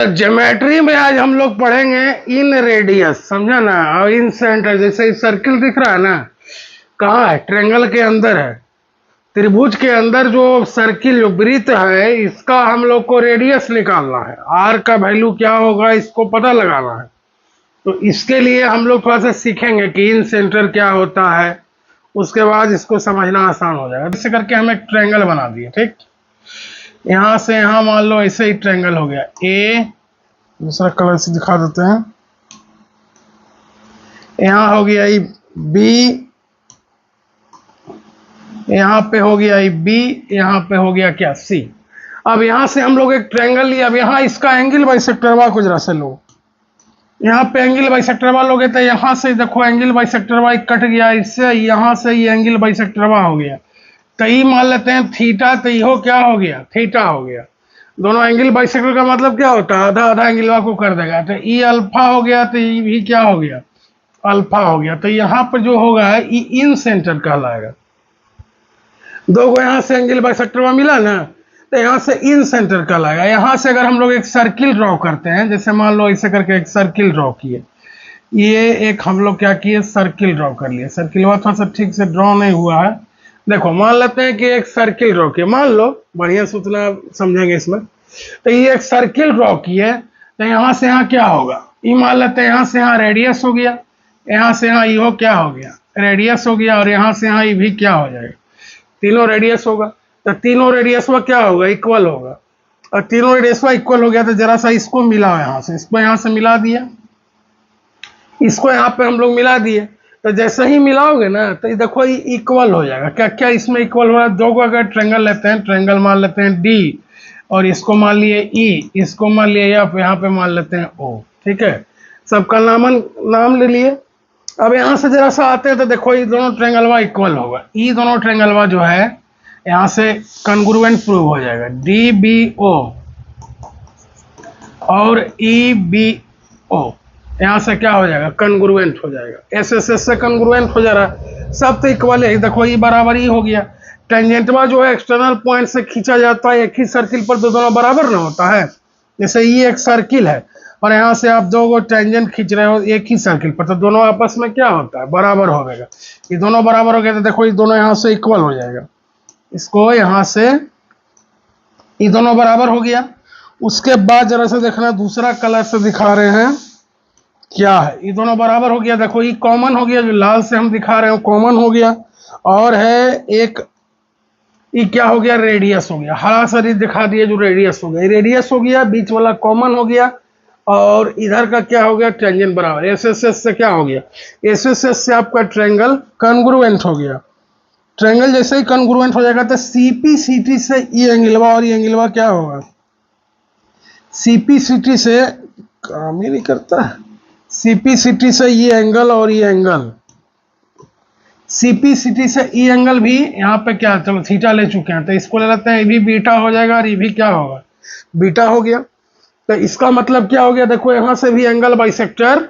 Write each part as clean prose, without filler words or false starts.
Geometry में आज हम लोग पढ़ेंगे इन रेडियस, समझा ना। और इन सेंटर, जैसे सर्किल दिख रहा है ना, कहाँ है? ट्रायंगल के अंदर है। त्रिभुज के अंदर जो सर्किल, जो वृत्त है, इसका हम लोग को रेडियस निकालना है। आर का वैल्यू क्या होगा इसको पता लगाना है। तो इसके लिए हम लोग थोड़ा सा सीखेंगे कि इन सेंटर क्या होता है। उसके बाद इसको समझना आसान हो जाएगा। ऐसे करके हम एक ट्रायंगल बना दिए, ठीक। यहां से यहां मान लो ऐसे ही ट्रायंगल हो गया। ए, दूसरा कलर से दिखा देते हैं। यहां हो गया बी, यहां पे हो गया बी, यहां पे हो गया क्या? सी। अब यहां से हम लोग एक ट्रायंगल लिया। अब यहां इसका एंगल बाइसेक्टर वाई को जरा से लो। यहाँ पे एंगल बाइसेक्टर वाई लोगे तो यहां से देखो एंगल बाइसेक्टर वाई कट गया इससे, यहां से ये एंगल बाइसेक्टर वाई हो गया। तो ये मान लेते हैं थीटा, तो ये क्या हो गया? थीटा हो गया। दोनों एंगल बाइसेक्टर का मतलब क्या होता है? आधा आधा एंगल को कर देगा। तो ई अल्फा हो गया, तो ये भी क्या हो गया? अल्फा हो गया। तो यहाँ पर जो होगा ये इन सेंटर कहलाएगा। दो को यहाँ से एंगल बाइसेक्टर में मिला ना, तो यहाँ से इन सेंटर कहलाएगा। यहाँ से अगर हम लोग एक सर्किल ड्रॉ करते हैं, जैसे मान लो ऐसे करके एक सर्किल ड्रॉ किए, ये एक हम लोग क्या किए? सर्किल ड्रॉ कर लिए। सर्किल थोड़ा सा ठीक से ड्रॉ नहीं हुआ है। देखो मान लेते हैं कि एक सर्किल ड्रॉ किया, मान लो, बढ़िया से उतना समझेंगे इसमें। तो ये एक सर्किल ड्रॉ किए, तो यहाँ से यहाँ क्या होगा? ये मान लेते हैं यहाँ से यहाँ रेडियस हो गया, यहाँ से यहाँ ये क्या हो गया? रेडियस हो गया। और यहाँ से यहाँ ये भी क्या हो जाएगा? तीनों रेडियस होगा। तो तीनों रेडियस में क्या होगा? इक्वल होगा। और तीनों रेडियस में इक्वल हो गया तो जरा सा इसको मिलाओ, यहाँ से इसको यहाँ से मिला दिया, इसको यहाँ पे हम लोग मिला दिए। तो जैसे ही मिलाओगे ना तो देखो ये इक्वल हो जाएगा। क्या क्या इसमें इक्वल हो रहा है? दो को अगर ट्रायंगल लेते हैं, ट्रायंगल मान लेते हैं डी, और इसको मान लिए ई, इसको मान लिए एफ, यहाँ पे मान लेते हैं ओ, ठीक है। सबका नाम ले लिए। अब यहाँ से जरा सा आते हैं तो देखो ये दोनों ट्रायंगलवा इक्वल होगा। ये दोनों ट्रायंगलवा जो है यहाँ से कॉन्ग्रुएंट प्रूव हो जाएगा। डी बी ओ और ई बी ओ यहाँ से क्या हो जाएगा? कॉन्ग्रुएंट हो जाएगा। एस एस एस से कॉन्ग्रुएंट हो जा रहा है। सब तो इक्वल है। देखो ये बराबर ही हो गया। टेंजेंटवा जो है एक्सटर्नल पॉइंट से खींचा जाता है एक ही सर्किल पर, तो दोनों बराबर ना होता है। जैसे ये एक सर्किल है और यहाँ से आप दो टेंजेंट खींच रहे हो एक ही सर्किल पर, तो दोनों आपस में क्या होता है? बराबर हो जाएगा। ये दोनों बराबर हो गए तो देखो ये दोनों यहाँ से इक्वल हो जाएगा। इसको यहाँ से ये दोनों बराबर हो गया। उसके बाद जरा से देखना, दूसरा कलर से दिखा रहे हैं क्या है। ये दोनों बराबर हो गया। देखो ये कॉमन हो गया, जो लाल से हम दिखा रहे हो कॉमन हो गया। और है एक, ये क्या हो गया? रेडियस हो गया। हरा शरीर दिखा दिया जो रेडियस हो गया। रेडियस हो गया, बीच वाला कॉमन हो गया। और इधर का क्या हो गया? टेंजेंट बराबर। एस एस एस से क्या हो गया? एस एस एस से आपका ट्रायंगल कॉन्ग्रुएंट हो गया। ट्रायंगल जैसे ही कॉन्ग्रुएंट हो जाएगा तो सीपी सीटी से ये एंगलवा और ये एंगलवा क्या होगा? सीपी सीटी से काम ही नहीं करता। सीपी सीटी से ये एंगल और ये एंगल, सीपी सीटी से ई एंगल भी यहाँ पे क्या, चलो थीटा ले चुके हैं तो इसको ले लेते हैं, ये भी बीटा हो जाएगा और ये भी क्या होगा? बीटा हो गया। तो इसका मतलब क्या हो गया? देखो यहाँ से भी एंगल बाइसेक्टर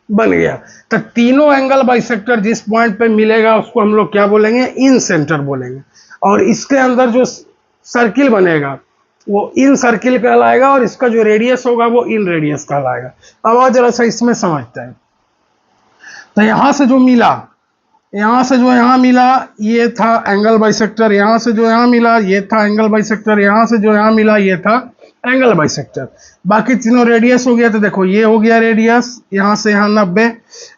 बन गया। तो तीनों एंगल बाइसेक्टर जिस पॉइंट पे मिलेगा उसको हम लोग क्या बोलेंगे? इन सेंटर बोलेंगे। और इसके अंदर जो सर्किल बनेगा वो इन सर्किल कहलाएगा, और इसका जो रेडियस होगा वो इन रेडियस कहलाएगा। अब आज जरा सा इसमें समझते हैं। तो यहां से जो मिला, यहां से जो यहां मिला ये था एंगल बाइसेक्टर, यहां से जो यहां मिला ये था एंगल बाइसेक्टर, यहां से जो यहां मिला ये था एंगल बाइसेक्टर। बाकी तीनों रेडियस हो गया। तो देखो ये हो गया रेडियस, यहां से यहां 90,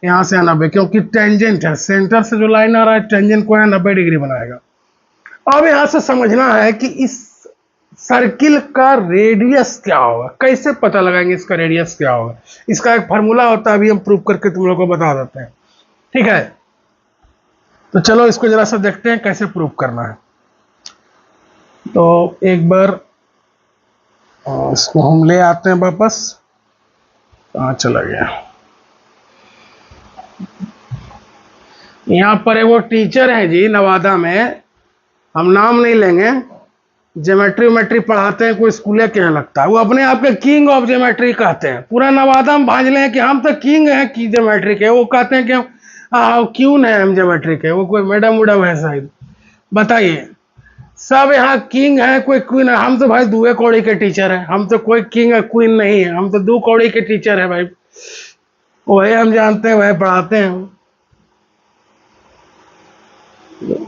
यहां से यहां 90, क्योंकि टेंजेंट है। सेंटर से जो लाइन आ रहा है टेंजेंट को यहाँ 90 डिग्री बनाएगा। अब यहां से समझना है कि इस सर्किल का रेडियस क्या होगा। कैसे पता लगाएंगे इसका रेडियस क्या होगा? इसका एक फार्मूला होता है, अभी हम प्रूव करके तुम लोगों को बता देते हैं, ठीक है। तो चलो इसको जरा सा देखते हैं कैसे प्रूव करना है। तो एक बार इसको हम ले आते हैं वापस। कहाँ चला गया? यहाँ पर वो टीचर है जी नवादा में, हम नाम नहीं लेंगे, ज्योमेट्री पढ़ाते हैं, कोई स्कूल के यहाँ लगता है। वो अपने आप के किंग ऑफ ज्योमेट्री कहते हैं। पूरा नवादा में भांजले हैं कि हम तो किंग हैं की ज्योमेट्री के। वो कहते हैं कि क्यों नहीं हम ज्योमेट्री के। वो कोई मैडम उडम है शायद, बताइए। सब यहाँ किंग है, कोई क्वीन है। हम तो भाई दुए कौड़ी के टीचर हैं, हम तो कोई किंग है क्वीन नहीं है, हम तो दो कौड़ी के टीचर है भाई, वही हम जानते हैं, वही पढ़ाते हैं।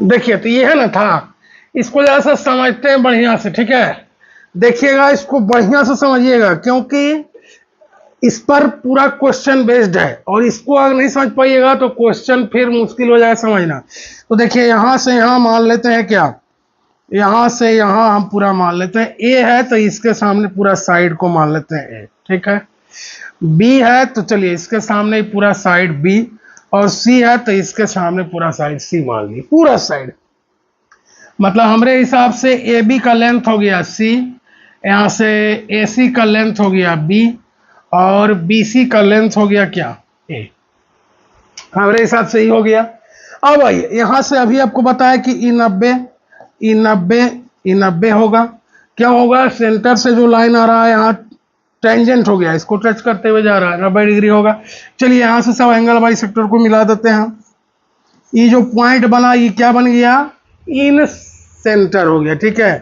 देखिए तो ये है ना था, इसको जरा सा समझते हैं बढ़िया से, ठीक है। देखिएगा इसको बढ़िया से समझिएगा, क्योंकि इस पर पूरा क्वेश्चन बेस्ड है, और इसको अगर नहीं समझ पाइएगा तो क्वेश्चन फिर मुश्किल हो जाएगा समझना। तो देखिए यहां से यहां मान लेते हैं क्या, यहां से यहां हम पूरा मान लेते हैं। ए है तो इसके सामने पूरा साइड को मान लेते हैं ए, ठीक है। बी है तो चलिए इसके सामने पूरा साइड बी, और सी है तो इसके सामने पूरा साइड सी मान ली, पूरा साइड। मतलब हमारे हिसाब से ए बी का लेंथ हो गया सी, यहाँ से ए सी का लेंथ हो गया बी, और बी सी का लेंथ हो गया क्या ए, हमारे हिसाब से ही हो गया। अब आइए यहाँ से अभी आपको बताया कि ई 90 होगा, क्या होगा, सेंटर से जो लाइन आ रहा है यहाँ टेंजेंट हो गया, इसको टच करते हुए जा रहा है, 90 डिग्री होगा। चलिए यहाँ से सब एंगल बाई सेक्टर को मिला देते हैं। ये जो पॉइंट बना ये क्या बन गया, इन सेंटर हो गया, ठीक है।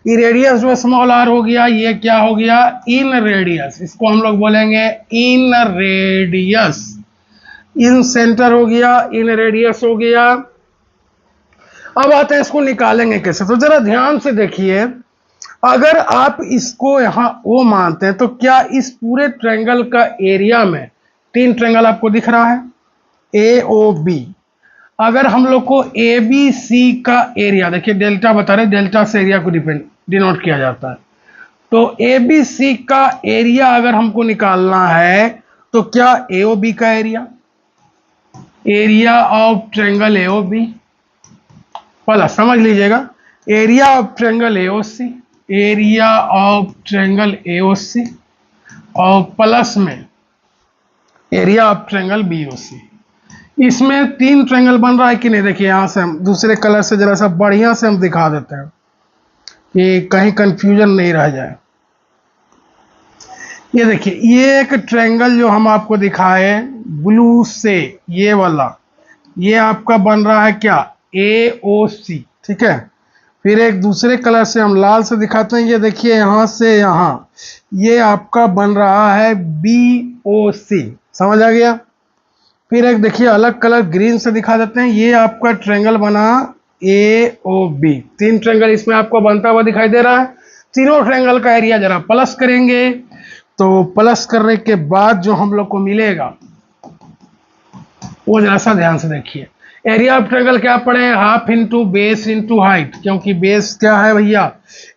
ये रेडियस जो स्मॉल आर हो गया, ये क्या हो गया, इन रेडियस, इसको हम लोग बोलेंगे इन रेडियस। इन सेंटर हो गया, इन रेडियस हो गया। अब आते हैं इसको निकालेंगे कैसे, तो जरा ध्यान से देखिए, अगर आप इसको यहां ओ मानते हैं तो क्या इस पूरे ट्रायंगल का एरिया में, तीन ट्रायंगल आपको दिख रहा है ए ओ बी, अगर हम लोग को ए बी सी का एरिया, देखिए डेल्टा बता रहे, डेल्टा से एरिया को डिनोट किया जाता है, तो ए बी सी का एरिया अगर हमको निकालना है तो क्या ए ओ बी का area, area of triangle A O B plus, समझ लीजिएगा, area of triangle A O C, area of triangle A O C, और प्लस में area of triangle B O C. इसमें तीन ट्रायंगल बन रहा है कि नहीं, देखिए यहां से हम दूसरे कलर से जरा सा बढ़िया से हम दिखा देते हैं कि कहीं कंफ्यूजन नहीं रह जाए। ये देखिए ये एक ट्रायंगल जो हम आपको दिखाए ब्लू से, ये वाला, ये आपका बन रहा है क्या ए ओ सी, ठीक है। फिर एक दूसरे कलर से हम लाल से दिखाते हैं, ये देखिए यहां से यहां, ये आपका बन रहा है बी ओ सी, समझ आ गया। फिर एक देखिए अलग कलर ग्रीन से दिखा देते हैं, ये आपका ट्रायंगल बना ए ओ बी, तीन ट्रायंगल इसमें आपको बनता हुआ दिखाई दे रहा है। तीनों ट्रायंगल का एरिया जरा प्लस करेंगे, तो प्लस करने के बाद जो हम लोग को मिलेगा वो जरा सा ध्यान से देखिए। एरिया ऑफ ट्रायंगल क्या पड़े, half into base into height, क्योंकि बेस क्या है भैया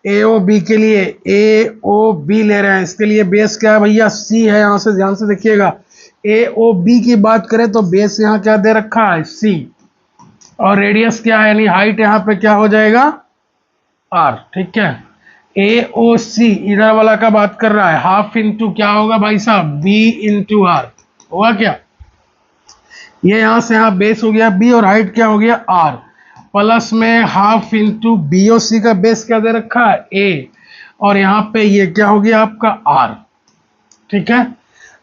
ए ओ बी के लिए, ए ओ बी ले रहे हैं, इसके लिए बेस क्या है भैया सी है। यहां से ध्यान से देखिएगा, ए ओ बी की बात करें तो बेस यहाँ क्या दे रखा है सी, और रेडियस क्या है यानी हाइट यहाँ पे क्या हो जाएगा आर, ठीक है। ए ओ सी इधर वाला का बात कर रहा है, हाफ इंटू क्या होगा भाई साहब बी इंटू आर, होगा क्या, ये यहां से यहाँ बेस हो गया बी, और हाइट क्या हो गया आर, प्लस में हाफ इंटू बी ओ सी का बेस क्या दे रखा है ए, और यहाँ पे ये क्या हो गया आपका आर, ठीक है।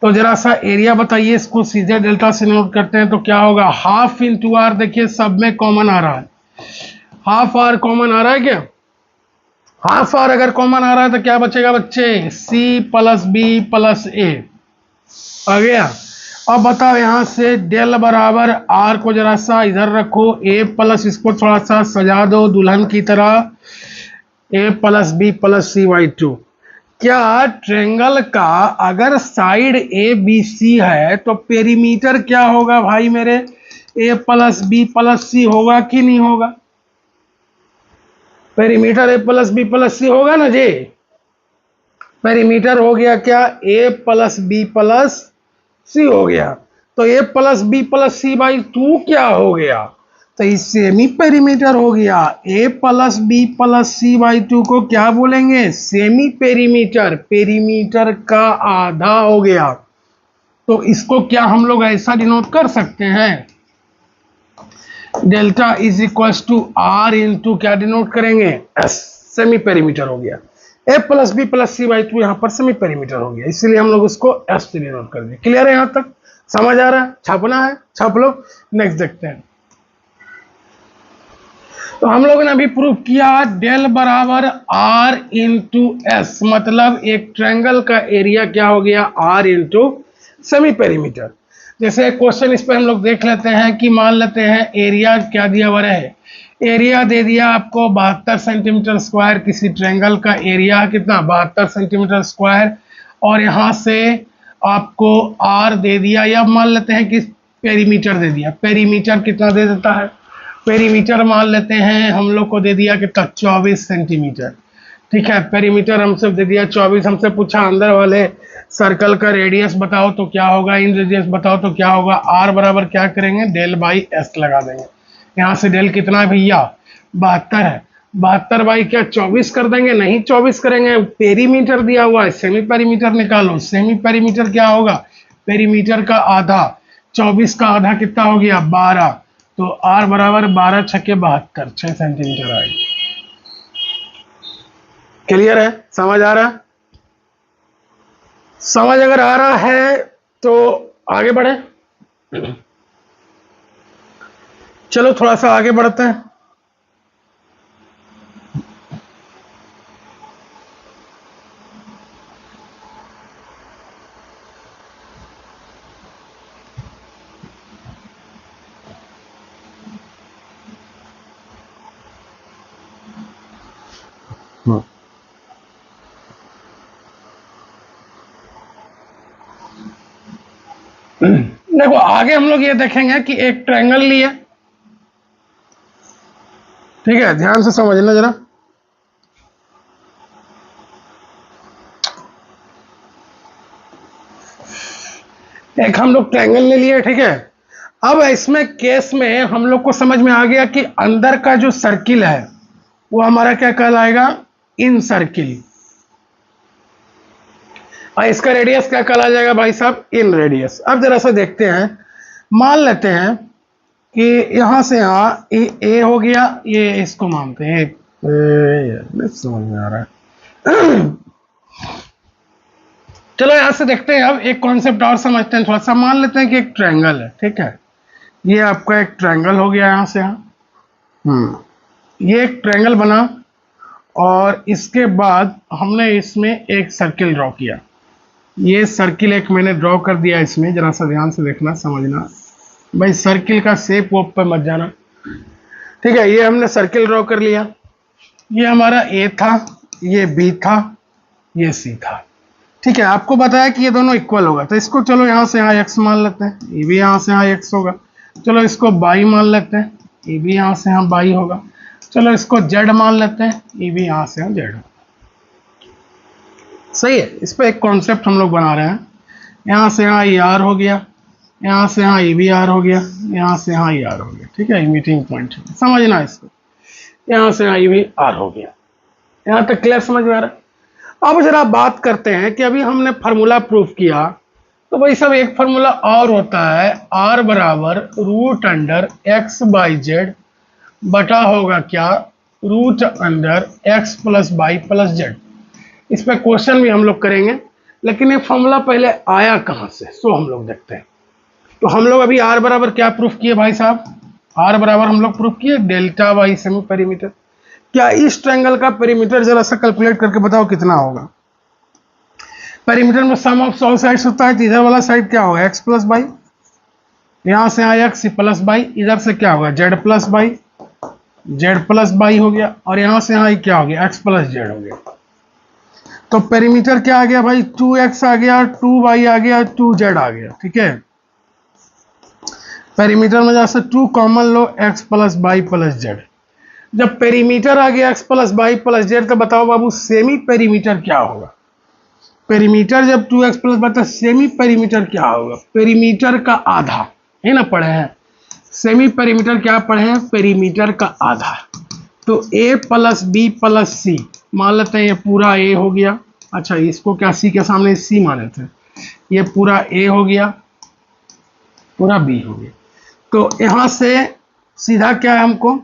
तो जरा सा एरिया बताइए, इसको सीधे डेल्टा से नोट करते हैं तो क्या होगा, हाफ इंटू आर, देखिए सब में कॉमन आ रहा है, हाफ आर कॉमन आ रहा है क्या, हाफ आर अगर कॉमन आ रहा है तो क्या बचेगा बच्चे, सी प्लस बी प्लस ए आ गया। अब बताओ यहां से डेल बराबर आर को जरा सा इधर रखो, ए प्लस, इसको थोड़ा सा सजा दो दुल्हन की तरह, A plus B plus C by two. क्या ट्रायंगल का अगर साइड ए बी सी है तो पेरीमीटर क्या होगा भाई मेरे, A plus B plus C होगा कि नहीं होगा, perimeter A plus B plus C होगा ना जी। पेरीमीटर हो गया क्या A plus B plus C हो गया, तो A plus B plus C by two क्या हो गया, तो इस सेमी पेरीमीटर हो गया। A plus B plus C by two को क्या बोलेंगे, सेमी पेरीमीटर, पेरीमीटर का आधा हो गया। तो इसको क्या हम लोग ऐसा डिनोट कर सकते हैं, delta is equal to R into क्या डिनोट करेंगे एस, सेमी पेरीमीटर हो गया। A plus B plus C by two यहाँ पर सेमी पेरीमीटर हो गया, इसलिए हम लोग उसको एस से डिनोट कर दिए। क्लियर है, यहाँ तक समझ आ रहा है, छापना है छाप लो। नेक्स्ट देखते हैं, तो हम लोगों ने अभी प्रूव किया डेल बराबर आर इंटू एस, मतलब एक ट्रायंगल का एरिया क्या हो गया, आर इंटू सेमी पेरीमीटर। जैसे क्वेश्चन इस पे हम लोग देख लेते हैं कि मान लेते हैं एरिया क्या दिया हुआ है, एरिया दे दिया आपको 72 सेंटीमीटर स्क्वायर, किसी ट्रायंगल का एरिया कितना 72 सेंटीमीटर स्क्वायर, और यहाँ से आपको आर दे दिया, या मान लेते हैं कि पेरीमीटर दे दिया, पेरीमीटर कितना दे देता है, पेरीमीटर मान लेते हैं हम लोग को दे दिया कितना 24 सेंटीमीटर, ठीक है, पेरीमीटर हमसे दे दिया 24, हमसे पूछा अंदर वाले सर्कल का रेडियस बताओ तो क्या होगा, इन रेडियस बताओ तो क्या होगा, आर बराबर क्या करेंगे डेल बाई एस लगा देंगे। यहाँ से डेल कितना है भैया 72 है, 72 बाई क्या 24 कर देंगे, नहीं 24 करेंगे, पेरीमीटर दिया हुआ है, सेमी पेरीमीटर निकालो, सेमी पेरीमीटर क्या होगा, पेरीमीटर का आधा, 24 का आधा कितना हो गया 12, तो आर बराबर 12 छक्के 72, 6 सेंटीमीटर आएगी। क्लियर है, समझ आ रहा है, समझ अगर आ रहा है तो आगे बढ़े। चलो थोड़ा सा आगे बढ़ते हैं। देखो आगे हम लोग ये देखेंगे कि एक ट्रायंगल लिया, ठीक है, ध्यान से समझना जरा, एक हम लोग ट्रायंगल ले लिए, ठीक है। अब इसमें केस में हम लोग को समझ में आ गया कि अंदर का जो सर्किल है वो हमारा क्या कहलाएगा, इन सर्किल, और इसका रेडियस क्या कहला जाएगा भाई साहब, इन रेडियस। अब जरा सा देखते हैं, मान लेते हैं कि यहां से यहाँ ए हो गया, ये इसको मानते हैं, समझ में आ रहा है। चलो यहां से देखते हैं, अब एक कॉन्सेप्ट और समझते हैं थोड़ा सा, मान लेते हैं कि एक ट्रायंगल है, ठीक है, ये आपका एक ट्रायंगल हो गया यहां से यहाँ, ये एक ट्रायंगल बना, और इसके बाद हमने इसमें एक सर्किल ड्रॉ किया, ये सर्किल एक मैंने ड्रॉ कर दिया इसमें, जरा सा ध्यान से देखना समझना भाई, सर्किल का शेप वो पे मत जाना, ठीक है, ये हमने सर्किल ड्रॉ कर लिया, ये हमारा ए था, ये बी था, ये सी था, ठीक है, आपको बताया कि ये दोनों इक्वल होगा, तो इसको चलो यहाँ से यहाँ एक्स मान लेते हैं, ये भी यहाँ से यहाँ एक्स होगा, चलो इसको बाई मान लेते हैं, ये भी यहाँ से यहाँ बाई होगा, चलो इसको जेड मान लेते हैं, ये भी यहाँ से यहाँ जेड होगा, सही है। इस पर एक कॉन्सेप्ट हम लोग बना रहे हैं, यहाँ से यहाँ ये आर हो गया, यहाँ से यहाँ ये भी आर हो गया, यहाँ से यहाँ ये आर हो गया, ठीक है, मीटिंग पॉइंट समझना इसको, यहाँ से यहाँ ये भी आर हो गया, यहाँ तक क्लियर समझ में आ रहा है। अब जरा बात करते हैं कि अभी हमने फार्मूला प्रूफ किया, तो भाई सब एक फार्मूला और होता है, आर बराबर root under x y z बटा होगा क्या, root under x plus y plus z. इस पर क्वेश्चन भी हम लोग करेंगे, लेकिन ये फॉर्मूला पहले आया कहाँ से, सो हम लोग देखते हैं। तो हम लोग अभी आर बराबर क्या प्रूफ किए भाई साहब, आर बराबर हम लोग प्रूफ किए डेल्टा बाई सेमी पेरीमीटर। क्या इस ट्रायंगल का पेरीमीटर जरा सा कैलकुलेट करके बताओ कितना होगा। पेरीमीटर में सम ऑफ ऑल साइड्स होता है, तो इधर वाला साइड क्या होगा एक्स प्लस बाई, यहां से आया एक्स प्लस बाई, इधर से क्या होगा Z plus by, Z plus by हो गया, और यहां से यहाँ क्या हो गया एक्स प्लस जेड हो गया। तो पेरीमीटर क्या आ गया भाई 2x आ गया, 2y आ गया, 2z आ गया, ठीक है। पेरीमीटर में जैसे 2 कॉमन लो, x plus y plus Z. जब पेरीमीटर आ गया x plus y plus Z, तो बताओ बाबू सेमी पेरीमीटर क्या होगा। पेरीमीटर जब 2x प्लस बाई, तो सेमी पेरीमीटर क्या होगा, पेरीमीटर का आधा, है ना, पढ़े हैं सेमी पेरीमीटर, क्या पढ़े हैं पेरीमीटर का आधा। तो a प्लस बी प्लस सी, मान लेते हैं ये पूरा a हो गया, अच्छा इसको क्या c के सामने c माने थे, ये पूरा a हो गया, पूरा b हो गया। तो यहाँ से सीधा क्या है हमको,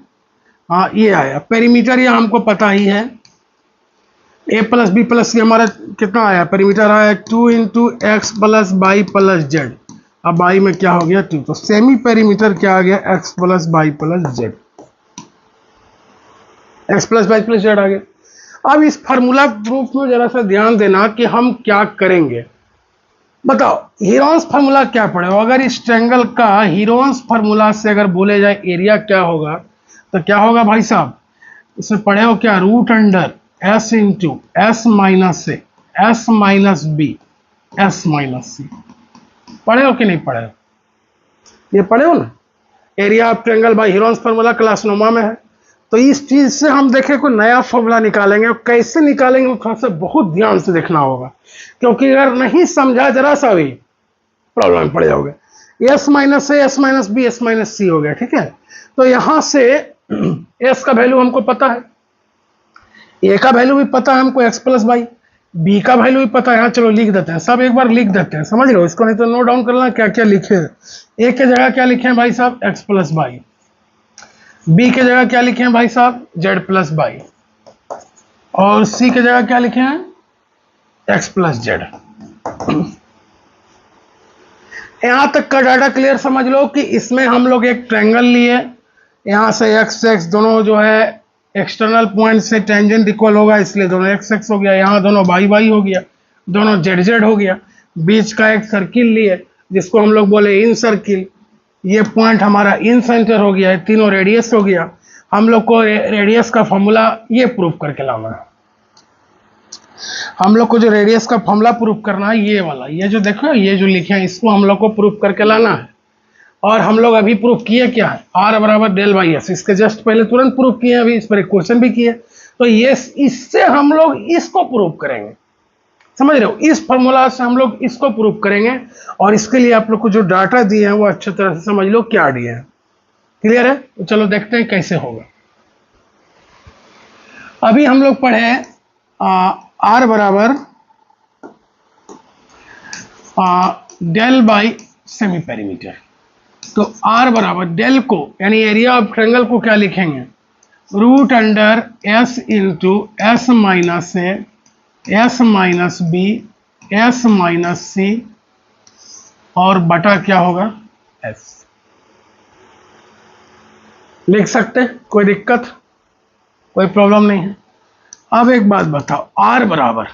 हाँ ये आया पेरीमीटर, ये हमको पता ही है, a प्लस बी प्लस सी हमारा कितना आया, पेरीमीटर आया 2 into x plus y plus Z, अब बाई में क्या हो गया 2, तो सेमी पेरीमीटर क्या आ गया x plus y plus z. X plus Y plus z आ गया। अब इस फार्मूला प्रूफ में जरा सा ध्यान देना कि हम क्या करेंगे। बताओ हीरोन्स फार्मूला क्या पढ़े हो? अगर इस ट्रायंगल का हीरोन्स फार्मूला से अगर बोले जाए एरिया क्या होगा तो क्या होगा भाई साहब? इसमें पढ़े हो क्या? Root under S into S minus A S minus B S minus C. पढ़े हो कि नहीं पढ़े हो? ये पढ़े हो ना? Area of triangle by Heron's formula class 9 में है। तो इस चीज से हम देखें कोई नया फॉर्मूला निकालेंगे, और कैसे निकालेंगे वो थोड़ा सा बहुत ध्यान से देखना होगा, क्योंकि अगर नहीं समझा जरा सा भी प्रॉब्लम पड़ जाओगे। S minus A S minus B S minus C हो गया, ठीक है। तो यहां से एस का वैल्यू हमको पता है, ए का वैल्यू भी पता है हमको एक्स प्लस वाई, बी का वैल्यू भी पता है। यहाँ चलो लिख देते हैं, सब एक बार लिख देते हैं, समझ लो इसको, नहीं तो नोट डाउन करना क्या क्या लिखे। ए के जगह क्या लिखे हैं भाई साहब? X plus y. बी के जगह क्या लिखे हैं भाई साहब? Z plus Y. और सी के जगह क्या लिखे हैं? X plus Z. यहां तक का डाटा क्लियर समझ लो कि इसमें हम लोग एक ट्रायंगल लिए, यहां से एक्स एक्स दोनों जो है एक्सटर्नल पॉइंट से टेंजेंट इक्वल होगा, इसलिए दोनों एक्स एक्स हो गया, यहाँ दोनों वाई वाई हो गया, दोनों जेड जेड हो गया। बीच का एक सर्किल लिए जिसको हम लोग बोले इन सर्किल, ये पॉइंट हमारा इन सेंटर हो गया है, तीनों रेडियस हो गया। हम लोग को रेडियस का फॉर्मूला ये प्रूफ करके लाना है। हम लोग को जो रेडियस का फॉर्मूला प्रूफ करना है ये वाला, ये जो देखो ये जो लिखे हैं इसको हम लोग को प्रूफ करके लाना है। और हम लोग अभी प्रूफ किए क्या है? आर बराबर डेल बाई एस, इसके जस्ट पहले तुरंत प्रूफ किए, अभी इस पर एक क्वेश्चन भी किए। तो ये इससे हम लोग इसको प्रूफ करेंगे, समझ रहे हो? इस फॉर्मूला से हम लोग इसको प्रूफ करेंगे, और इसके लिए आप लोग को जो डाटा दिए हैं वो अच्छी तरह से समझ लो क्या दिए हैं। क्लियर है? तो चलो देखते हैं कैसे होगा। अभी हम लोग पढ़े आर बराबर डेल बाई सेमी पेरीमीटर। तो आर बराबर डेल को यानी एरिया ऑफ ट्रायंगल को क्या लिखेंगे? Root under S into S minus A S minus B S minus C और बटा क्या होगा? एस। लिख सकते हैं, कोई दिक्कत कोई प्रॉब्लम नहीं है। अब एक बात बताओ, आर बराबर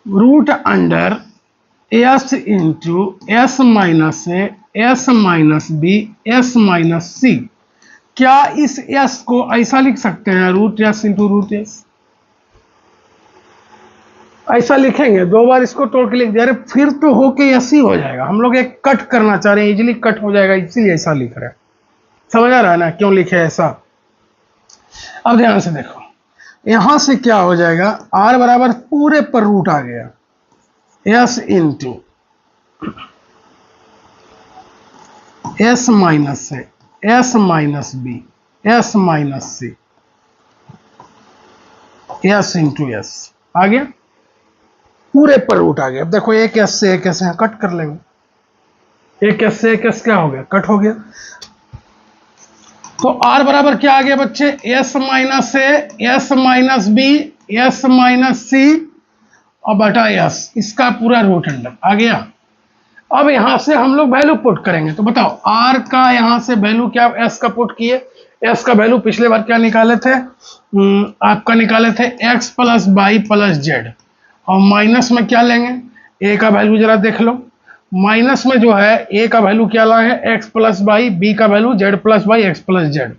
root under S into S minus A S minus B S minus C, क्या इस एस को ऐसा लिख सकते हैं root S into root S? ऐसा लिखेंगे, दो बार इसको तोड़ के लिख दिया, अरे फिर तो होके एस ही हो जाएगा। हम लोग एक कट करना चाह रहे हैं, इजीली कट हो जाएगा, इसीलिए ऐसा लिख रहे हैं। समझ आ रहा है ना क्यों लिखे ऐसा? अब ध्यान से देखो, यहां से क्या हो जाएगा? आर बराबर पूरे पर रूट आ गया S into S minus A S minus B S minus C S into S आ गया, पूरे पर रूट आ गया। अब देखो एक एस से एक एस यहां कट कर लेंगे, एक एस से एक एस क्या हो गया? कट हो गया। तो आर बराबर क्या आ गया बच्चे? S minus A S minus B S minus C और बटा एस, इसका पूरा रूट अंडर आ गया। अब यहां से हम लोग वैल्यू पुट करेंगे, तो बताओ आर का यहां से वैल्यू क्या एस का पुट किए? एस का वैल्यू पिछले बार क्या निकाले थे? आपका निकाले थे x plus Y plus Z, और माइनस में क्या लेंगे? ए का वैल्यू जरा देख लो, माइनस में जो है ए का वैल्यू क्या लाए हैं? एक्स प्लस वाई, बी का value z plus y x plus Z,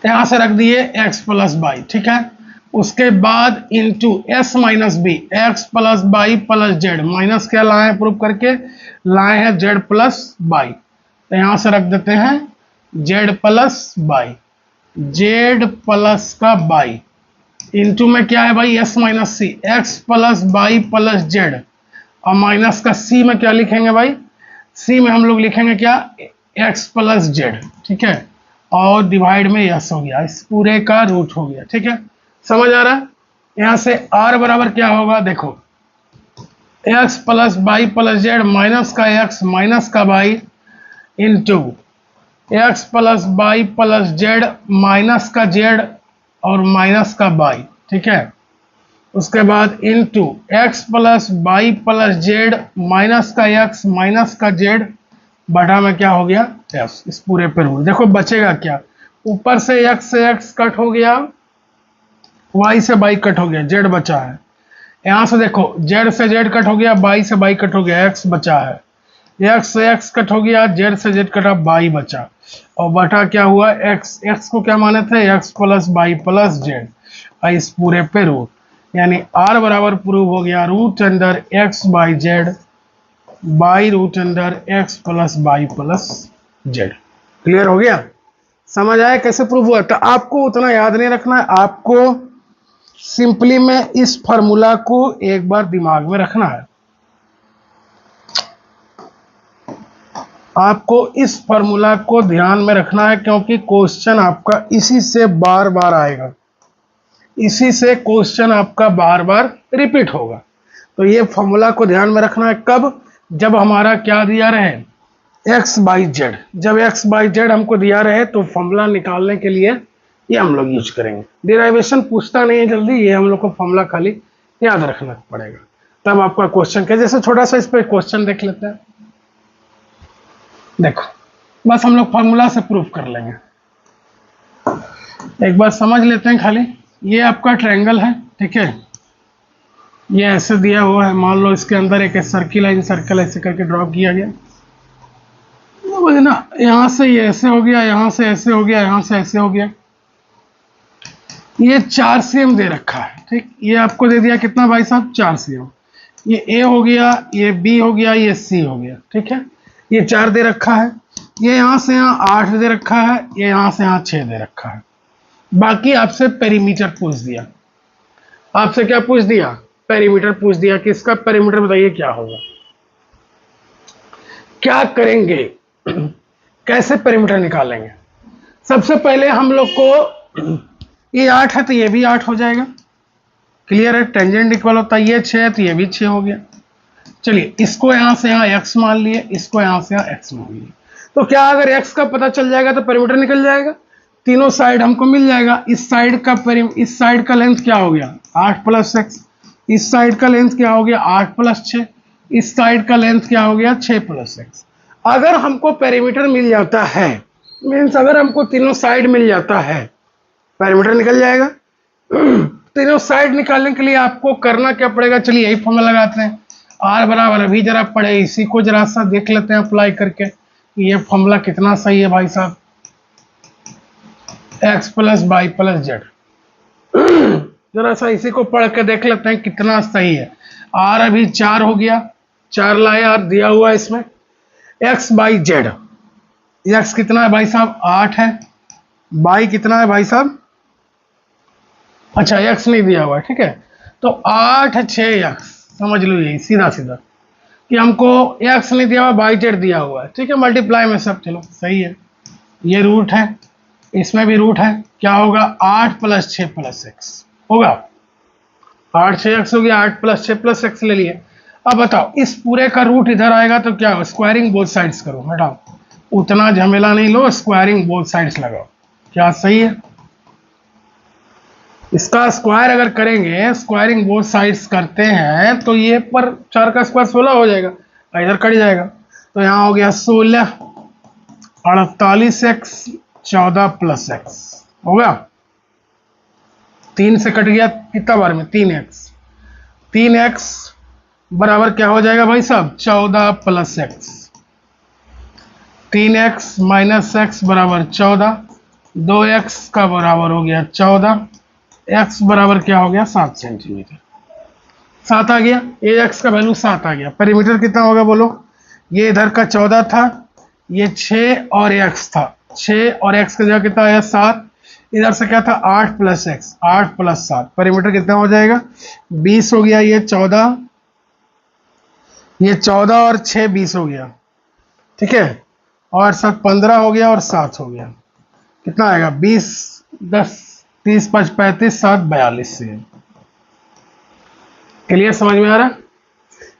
यहां से रख दिए एक्स प्लस वाई, ठीक है। उसके बाद into S minus b x plus Y plus z, minus क्या लाए हैं प्रूफ करके? लाए हैं जेड प्लस वाई, तो यहां से रख देते हैं Z plus Y, Z plus का वाई इंटू में क्या है भाई? S minus C X plus Y plus Z, और माइनस का सी में क्या लिखेंगे भाई? सी में हम लोग लिखेंगे क्या? एक्स प्लस जेड, ठीक है, और डिवाइड में यस हो गया, इस पूरे का रूट हो गया, ठीक है। समझ आ रहा है? यहां से आर बराबर क्या होगा? देखो x plus Y plus z minus का एक्स माइनस का Y into x plus Y plus z minus का जेड और माइनस का वाई, ठीक है। उसके बाद into x plus Y plus z minus का एक्स माइनस का जेड, बटा में क्या हो गया? एस, इस पूरे पर रूट। देखो बचेगा क्या? ऊपर से x कट हो गया, y से y कट हो गया, z बचा है। यहां से देखो z से z कट हो गया, y से y कट हो गया, x बचा है। x से x कट हो गया, z से z कटा, y बचा। और बटा क्या हुआ, x को क्या माने थे, x plus y plus z, इस पूरे पे रूट, यानी r बराबर प्रूव हो गया root under x y z by root under x plus y plus z। Clear हो गया, समझ आया कैसे प्रूव हुआ। तो आपको उतना याद नहीं रखना है, आपको सिंपली में इस फॉर्मूला को एक बार दिमाग में रखना है। आपको इस फॉर्मूला को ध्यान में रखना है, क्योंकि क्वेश्चन आपका इसी से बार बार आएगा, इसी से क्वेश्चन आपका बार बार रिपीट होगा। तो ये फॉर्मूला को ध्यान में रखना है, कब, जब हमारा क्या दिया रहे, x बाई जेड। जब x बाई जेड हमको दिया रहे तो फॉर्मूला निकालने के लिए ये हम लोग यूज करेंगे। डिराइवेशन पूछता नहीं है जल्दी, ये हम लोग को फॉर्मूला खाली याद रखना पड़ेगा, तब आपका क्वेश्चन के जैसे छोटा सा इस पर क्वेश्चन देख लेते हैं। देखो बस हम लोग फॉर्मूला से प्रूफ कर लेंगे, एक बार समझ लेते हैं खाली। ये आपका ट्रायंगल है, ठीक है, ये ऐसे दिया हुआ है, मान लो इसके अंदर एक सर्किल है, सर्कल ऐसे करके ड्रॉ किया गया, ना यहाँ से ये ऐसे हो गया, यहाँ से ऐसे हो गया, यहाँ से ऐसे हो गया। ये 4 cm दे रखा है, ठीक, ये आपको दे दिया कितना भाई साहब, 4 cm। ये A हो गया, ये B हो गया, ये C हो गया, ठीक है, ये 4 दे रखा है। ये यहाँ से यहाँ 8 दे रखा है, ये यहाँ से यहाँ 6 दे रखा है। बाकी आपसे पेरीमीटर पूछ दिया, आपसे क्या पूछ दिया, पेरीमीटर पूछ दिया कि इसका पेरीमीटर बताइए क्या होगा। क्या करेंगे, कैसे पेरीमीटर निकालेंगे। सबसे पहले हम लोग को ये 8 है तो ये भी 8 हो जाएगा, क्लियर है, टेंजेंट इक्वल होता है, ये 6 है तो ये भी 6 हो गया। चलिए इसको यहां से यहाँ x मान लिए, इसको यहां से यहाँ x मान लिए, तो क्या अगर x का पता चल जाएगा तो पेरीमीटर निकल जाएगा, तीनों साइड हमको मिल जाएगा। इस साइड का लेंथ क्या हो गया 8 प्लस x, इस साइड का लेंथ क्या हो गया 8 प्लस 6, इस साइड का लेंथ क्या हो गया 6 प्लस x। अगर हमको पेरीमीटर मिल जाता है, मीन्स अगर हमको तीनों साइड मिल जाता है, पेरीमीटर निकल जाएगा। तीनों साइड निकालने के लिए आपको करना क्या पड़ेगा, चलिए यही फॉर्मूला लगाते हैं, r बराबर, अभी जरा पढ़े, इसी को जरा सा देख लेते हैं अप्लाई करके, ये फॉर्मूला कितना सही है भाई साहब, x plus Y plus z. जरा सा इसी को पढ़ के देख लेते हैं कितना सही है। r अभी 4 हो गया, 4 लाए r दिया हुआ है इसमें, x बाई जेड, x कितना है भाई साहब 8 है, y कितना है भाई साहब, अच्छा x नहीं दिया हुआ है, ठीक है, तो 8 6x, समझ लो यही सीधा सीधा कि हमको x नहीं दिया हुआ, y जेड दिया हुआ है, ठीक है, मल्टीप्लाई में सब, चलो सही है। ये रूट है, इसमें भी रूट है, क्या होगा 8 प्लस 6 प्लस x होगा, 8 6x हो गया, 8 प्लस 6 प्लस x ले लिए। अब बताओ इस पूरे का रूट इधर आएगा तो क्या, स्क्वायरिंग बोथ साइड्स करो, हटाओ, उतना झमेला नहीं लो, स्क्वायरिंग बोथ साइड्स लगाओ, क्या सही है। इसका स्क्वायर अगर करेंगे, स्क्वायरिंग बोथ साइड्स करते हैं तो ये पर 4 का स्क्वायर 16 हो जाएगा, इधर कट जाएगा, तो यहाँ हो गया 16, 48x 14 प्लस x होगा, 3 से कट गया कितना बार में 3x, 3x बराबर क्या हो जाएगा भाई साहब 14 plus x, 3x minus x बराबर 14, 2x का बराबर हो गया 14, x बराबर क्या हो गया 7 सेंटीमीटर, 7 आ गया, ये x का वैल्यू 7 आ गया। पेरीमीटर कितना होगा बोलो, ये इधर का 14 था, ये 6 और x था, 6 और x का जगह कितना आया 7, इधर से क्या था 8 प्लस x, 8 प्लस 7, पेरीमीटर कितना हो जाएगा 20 हो गया, ये 14, ये 14 और 6 20 हो गया, ठीक है, और 7 15 हो गया और 7 हो गया, कितना आएगा 20 10 30 5 35 7 42 से। क्लियर, समझ में आ रहा है।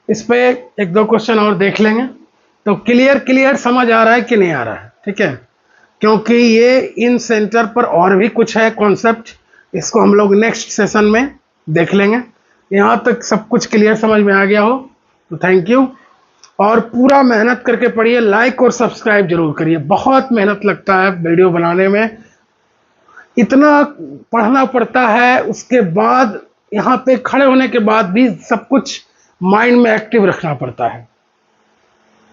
इस पे एक दो क्वेश्चन और देख लेंगे तो क्लियर समझ आ रहा है कि नहीं आ रहा है, ठीक है, क्योंकि ये इन सेंटर पर और भी कुछ है कॉन्सेप्ट, इसको हम लोग नेक्स्ट सेशन में देख लेंगे। यहाँ तक सब कुछ क्लियर समझ में आ गया हो तो थैंक यू, और पूरा मेहनत करके पढ़िए, लाइक और सब्सक्राइब जरूर करिए, बहुत मेहनत लगता है वीडियो बनाने में, इतना पढ़ना पड़ता है, उसके बाद यहाँ पे खड़े होने के बाद भी सब कुछ माइंड में एक्टिव रखना पड़ता है।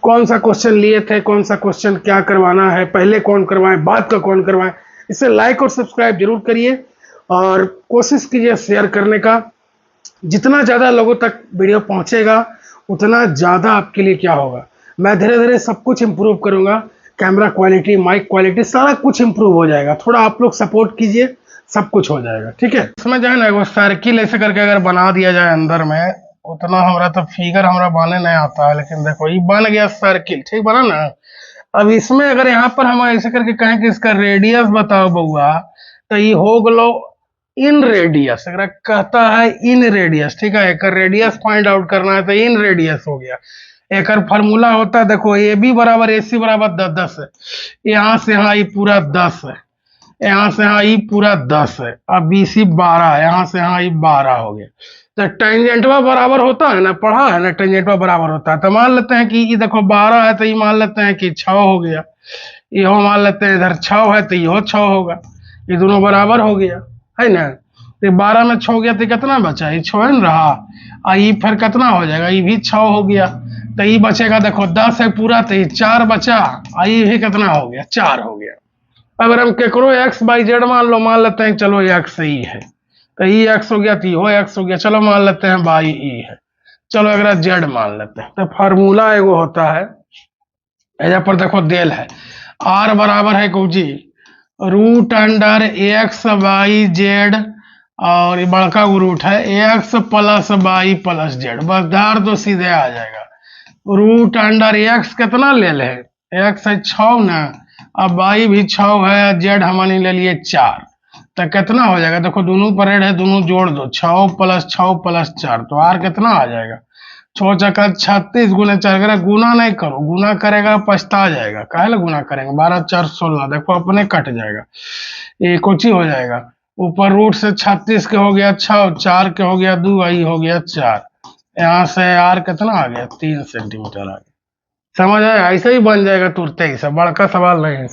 कौन सा क्वेश्चन लिए थे, कौन सा क्वेश्चन क्या करवाना है, पहले कौन करवाए, बाद का कौन करवाए। इसे लाइक और सब्सक्राइब जरूर करिए और कोशिश कीजिए शेयर करने का। जितना ज़्यादा लोगों तक वीडियो पहुंचेगा उतना ज़्यादा आपके लिए क्या होगा। मैं धीरे धीरे सब कुछ इम्प्रूव करूंगा, कैमरा क्वालिटी, माइक क्वालिटी, सारा कुछ इम्प्रूव हो जाएगा। थोड़ा आप लोग सपोर्ट कीजिए, सब कुछ हो जाएगा, ठीक है। इसमें जो है ना वो सर्किल ऐसे करके अगर बना दिया जाए अंदर में, उतना हमारा तो फिगर हमारा बनाने नहीं आता है, लेकिन देखो ये बन गया सर्किल, ठीक बना ना। अब इसमें अगर यहाँ पर हम ऐसे करके कहें कि इसका रेडियस बताओ बउआ, तो ये हो गलो इन रेडियस। अगर कहता है इन रेडियस, ठीक है, एक रेडियस फाइंड आउट करना है तो इन रेडियस हो गया। एक फार्मूला होता है, देखो ए बी बराबर ए सी बराबर 10 है। यहाँ से यहाँ ये पूरा 10 है, यहाँ से यहाँ ये पूरा 10 है, अब बी सी 12 है, यहाँ से यहाँ ये 12 हो गया। तो टेंजेंटवा बराबर होता है ना, पढ़ा है ना, टेंजेंटवा बराबर होता है। तो मान लेते हैं कि ये देखो 12 है, तो ये मान लेते हैं कि 6 हो गया। ये मान लेते हैं इधर 6 है, तो ये 6 होगा। ये दोनों बराबर हो गया, है ना। तो 12 में 6 गया तो कितना बचा, ये 6 है रहा। ये फिर कितना हो जाएगा, ये भी 6 हो गया। तो ये बचेगा, देखो 10 है पूरा, तो ये 4 बचा। ये भी कितना हो गया, 4 हो गया। अगर हम केकरो एक्स बाई जेड मान लेते हैं, चलो एक्स ही है, तो ये एक्स हो गया, तो ये एक्स हो गया। चलो मान लेते हैं बाई ई है, चलो अगर जेड मान लेते हैं। तो फार्मूला एगो होता है, यहाँ पर देखो देल है आर बराबर है कुछ root under x y z, और ये बड़का रूट है x plus y plus z. बस धार तो सीधे आ जाएगा। रूट अंडर एक्स कितना ले ले, एक्स है 6 ना, अब बाई भी 6 है, जेड हमने ले लिए 4। तो कितना हो जाएगा, देखो दोनों परेड है, दोनों जोड़ दो, 6 प्लस 4, तो आर कितना आ जाएगा, 6 चक्का 36 गुना 4। अगर गुना नहीं करो, गुना करेगा पछता जाएगा। काहे गुना करेंगे, 12 4 16, देखो अपने कट जाएगा, ये कुछ ही हो जाएगा। ऊपर रूट से 36 के हो गया 6, 4 के हो गया 2, आई हो गया 4। यहाँ से आर कितना आ गया, 3 सेंटीमीटर आ गया। समझ आया, ऐसे ही बन जाएगा तुरते ही, सब बड़का सवाल नहीं है।